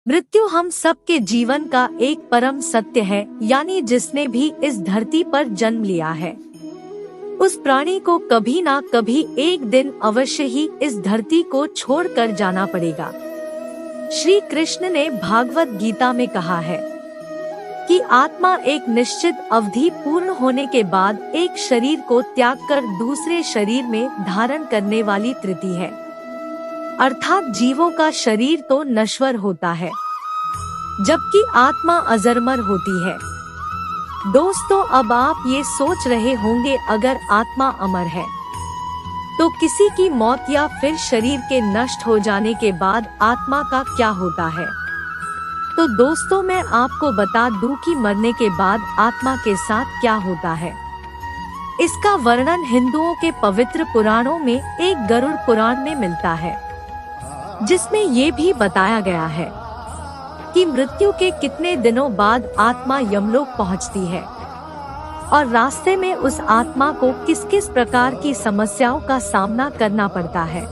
मृत्यु हम सबके जीवन का एक परम सत्य है, यानी जिसने भी इस धरती पर जन्म लिया है उस प्राणी को कभी ना कभी एक दिन अवश्य ही इस धरती को छोड़कर जाना पड़ेगा। श्री कृष्ण ने भागवत गीता में कहा है कि आत्मा एक निश्चित अवधि पूर्ण होने के बाद एक शरीर को त्याग कर दूसरे शरीर में धारण करने वाली तृतीय है, अर्थात जीवों का शरीर तो नश्वर होता है जबकि आत्मा अजरमर होती है। दोस्तों, अब आप ये सोच रहे होंगे, अगर आत्मा अमर है तो किसी की मौत या फिर शरीर के नष्ट हो जाने के बाद आत्मा का क्या होता है? तो दोस्तों, मैं आपको बता दूं कि मरने के बाद आत्मा के साथ क्या होता है। इसका वर्णन हिंदुओं के पवित्र पुराणों में एक गरुड़ पुराण में मिलता है, जिसमें ये भी बताया गया है कि मृत्यु के कितने दिनों बाद आत्मा यमलोक पहुंचती है और रास्ते में उस आत्मा को किस किस प्रकार की समस्याओं का सामना करना पड़ता है।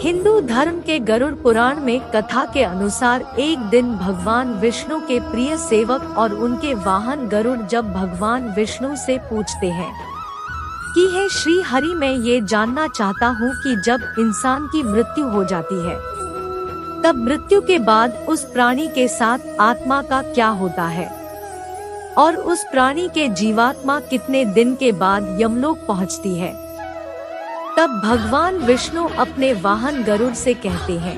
हिंदू धर्म के गरुड़ पुराण में कथा के अनुसार एक दिन भगवान विष्णु के प्रिय सेवक और उनके वाहन गरुड़ जब भगवान विष्णु से पूछते हैं कि हे श्री हरि, मैं ये जानना चाहता हूँ कि जब इंसान की मृत्यु हो जाती है तब मृत्यु के बाद उस प्राणी के साथ आत्मा का क्या होता है और उस प्राणी के जीवात्मा कितने दिन के बाद यमलोक पहुंचती है। तब भगवान विष्णु अपने वाहन गरुड़ से कहते हैं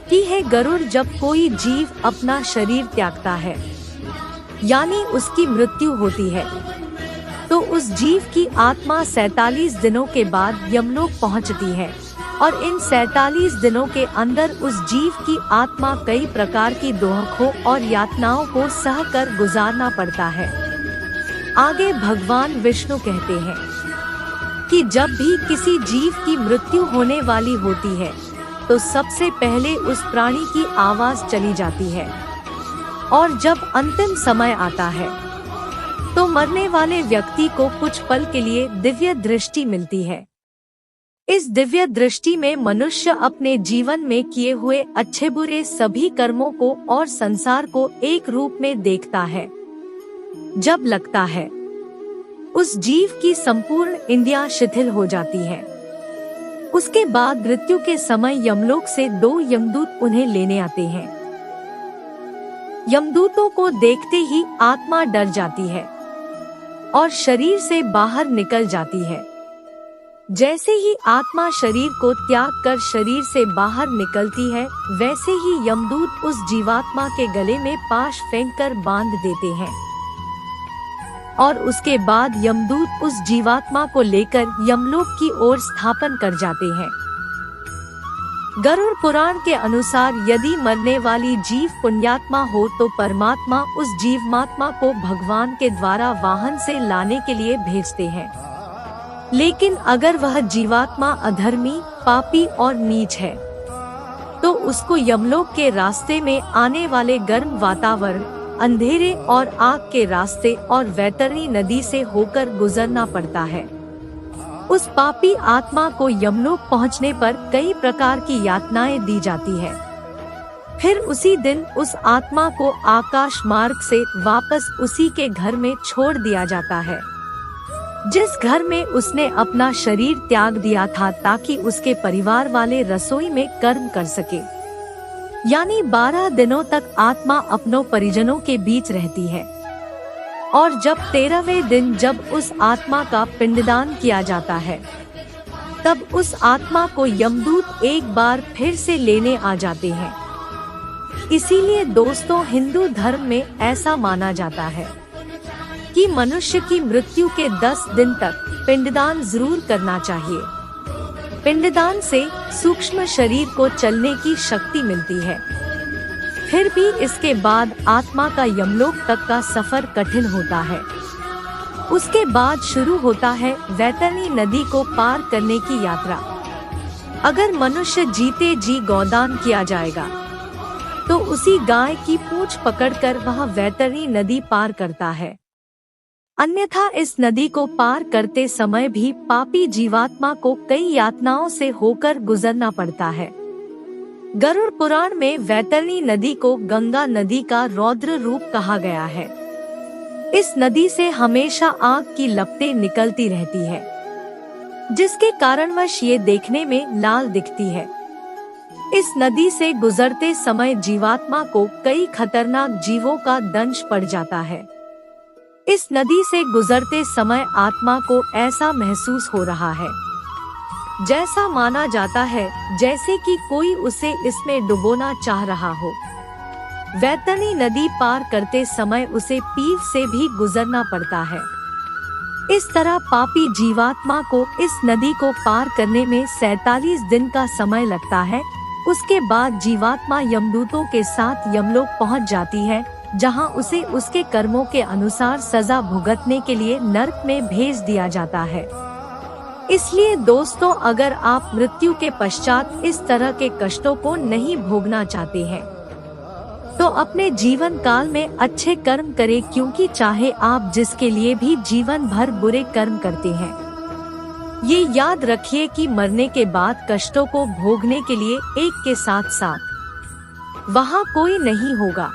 कि हे गरुड़, जब कोई जीव अपना शरीर त्यागता है यानी उसकी मृत्यु होती है तो उस जीव की आत्मा 47 दिनों के बाद यमलोक पहुंचती है और इन 47 दिनों के अंदर उस जीव की आत्मा कई प्रकार की दुखों और यातनाओं को सहकर गुजारना पड़ता है। आगे भगवान विष्णु कहते हैं कि जब भी किसी जीव की मृत्यु होने वाली होती है तो सबसे पहले उस प्राणी की आवाज चली जाती है और जब अंतिम समय आता है तो मरने वाले व्यक्ति को कुछ पल के लिए दिव्य दृष्टि मिलती है। इस दिव्य दृष्टि में मनुष्य अपने जीवन में किए हुए अच्छे बुरे सभी कर्मों को और संसार को एक रूप में देखता है। जब लगता है उस जीव की संपूर्ण इंद्रियां शिथिल हो जाती है, उसके बाद मृत्यु के समय यमलोक से 2 यमदूत उन्हें लेने आते हैं। यमदूतों को देखते ही आत्मा डर जाती है और शरीर से बाहर निकल जाती है। जैसे ही आत्मा शरीर को त्याग कर शरीर से बाहर निकलती है, वैसे ही यमदूत उस जीवात्मा के गले में पाश फेंककर बांध देते हैं और उसके बाद यमदूत उस जीवात्मा को लेकर यमलोक की ओर स्थापन कर जाते हैं। गरुड़ पुराण के अनुसार यदि मरने वाली जीव पुण्यात्मा हो तो परमात्मा उस जीवात्मा को भगवान के द्वारा वाहन से लाने के लिए भेजते हैं। लेकिन अगर वह जीवात्मा अधर्मी, पापी और नीच है तो उसको यमलोक के रास्ते में आने वाले गर्म वातावरण, अंधेरे और आग के रास्ते और वैतरणी नदी से होकर गुजरना पड़ता है। उस पापी आत्मा को यमलोक पहुंचने पर कई प्रकार की यातनाएं दी जाती है। फिर उसी दिन उस आत्मा को आकाश मार्ग से वापस उसी के घर में छोड़ दिया जाता है जिस घर में उसने अपना शरीर त्याग दिया था, ताकि उसके परिवार वाले रसोई में कर्म कर सके। यानी 12 दिनों तक आत्मा अपनों परिजनों के बीच रहती है और जब 13वें दिन जब उस आत्मा का पिंडदान किया जाता है तब उस आत्मा को यमदूत एक बार फिर से लेने आ जाते हैं। इसीलिए दोस्तों, हिंदू धर्म में ऐसा माना जाता है कि मनुष्य की मृत्यु के 10 दिन तक पिंडदान जरूर करना चाहिए। पिंडदान से सूक्ष्म शरीर को चलने की शक्ति मिलती है। फिर भी इसके बाद आत्मा का यमलोक तक का सफर कठिन होता है। उसके बाद शुरू होता है वैतरणी नदी को पार करने की यात्रा। अगर मनुष्य जीते जी गौदान किया जाएगा तो उसी गाय की पूंछ पकड़कर वह वैतरणी नदी पार करता है। अन्यथा इस नदी को पार करते समय भी पापी जीवात्मा को कई यातनाओं से होकर गुजरना पड़ता है। गरुड़ पुराण में वैतरणी नदी को गंगा नदी का रौद्र रूप कहा गया है। इस नदी से हमेशा आग की लपटें निकलती रहती है, जिसके कारणवश ये देखने में लाल दिखती है। इस नदी से गुजरते समय जीवात्मा को कई खतरनाक जीवों का दंश पड़ जाता है। इस नदी से गुजरते समय आत्मा को ऐसा महसूस हो रहा है जैसा माना जाता है जैसे कि कोई उसे इसमें डुबोना चाह रहा हो। वैतरणी नदी पार करते समय उसे पीर से भी गुजरना पड़ता है। इस तरह पापी जीवात्मा को इस नदी को पार करने में 47 दिन का समय लगता है। उसके बाद जीवात्मा यमदूतों के साथ यमलोक पहुंच जाती है, जहां उसे उसके कर्मों के अनुसार सजा भुगतने के लिए नरक में भेज दिया जाता है। इसलिए दोस्तों, अगर आप मृत्यु के पश्चात इस तरह के कष्टों को नहीं भोगना चाहते हैं तो अपने जीवन काल में अच्छे कर्म करें, क्योंकि चाहे आप जिसके लिए भी जीवन भर बुरे कर्म करते हैं, ये याद रखिए कि मरने के बाद कष्टों को भोगने के लिए एक के साथ साथ वहाँ कोई नहीं होगा।